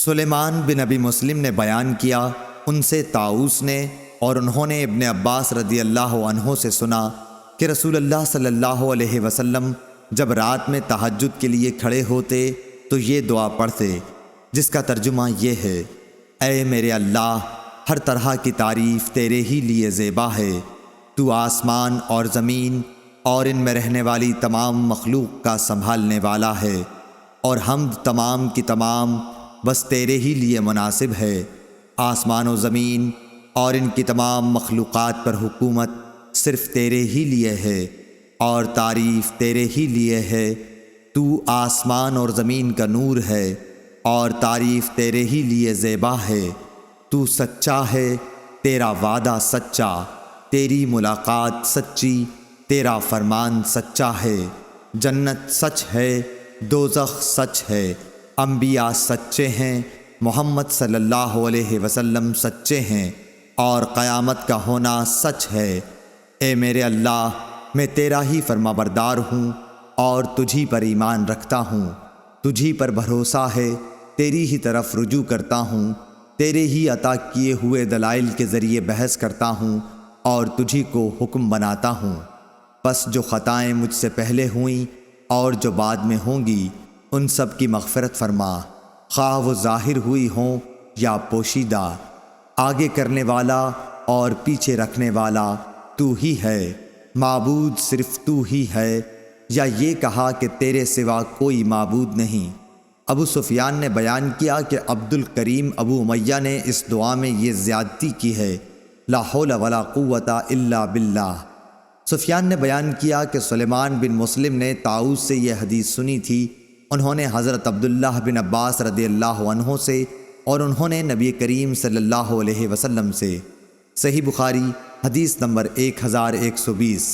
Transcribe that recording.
سلیمان بن ابی مسلم نے بیان کیا، ان سے طاؤس نے اور انہوں نے ابن عباس رضی اللہ عنہ سے سنا کہ رسول اللہ صلی اللہ علیہ وسلم جب رات میں تہجد کے لیے کھڑے ہوتے تو یہ دعا پڑھتے، جس کا ترجمہ یہ ہے: اے میرے اللہ، ہر طرح کی تعریف تیرے ہی لیے زیبا ہے۔ تو آسمان اور زمین اور ان میں رہنے والی تمام مخلوق کا سنبھالنے والا ہے، اور حمد تمام کی تمام بس تیرے ہی لیے مناسب ہے۔ آسمان و زمین اور ان کی تمام مخلوقات پر حکومت صرف تیرے ہی لیے ہے، اور تعریف تیرے ہی لیے ہے۔ تو آسمان اور زمین کا نور ہے، اور تعریف تیرے ہی لیے زیبا ہے۔ تو سچا ہے، تیرا وعدہ سچا، تیری ملاقات سچی، تیرا فرمان سچا ہے۔ جنت سچ ہے، دوزخ سچ ہے، انبیاء سچے ہیں، محمد صلی اللہ علیہ وسلم سچے ہیں، اور قیامت کا ہونا سچ ہے۔ اے میرے اللہ، میں تیرا ہی فرما بردار ہوں اور تجھی پر ایمان رکھتا ہوں، تجھی پر بھروسہ ہے، تیری ہی طرف رجوع کرتا ہوں، تیرے ہی عطا کیے ہوئے دلائل کے ذریعے بحث کرتا ہوں اور تجھی کو حکم بناتا ہوں۔ پس جو خطائیں مجھ سے پہلے ہوئیں اور جو بعد میں ہوں گی، ان سب کی مغفرت فرما، خواہ وہ ظاہر ہوئی ہوں یا پوشیدہ۔ آگے کرنے والا اور پیچھے رکھنے والا تو ہی ہے، معبود صرف تو ہی ہے، یا یہ کہا کہ تیرے سوا کوئی معبود نہیں۔ ابو سفیان نے بیان کیا کہ عبد الکریم ابو امیہ نے اس دعا میں یہ زیادتی کی ہے: لا حول ولا قوت الا باللہ۔ سفیان نے بیان کیا کہ سلیمان بن مسلم نے طاؤس سے یہ حدیث سنی تھی، انہوں نے حضرت عبداللہ بن عباس رضی اللہ عنہ سے، اور انہوں نے نبی کریم صلی اللہ علیہ وسلم سے۔ صحیح بخاری حدیث نمبر 1120۔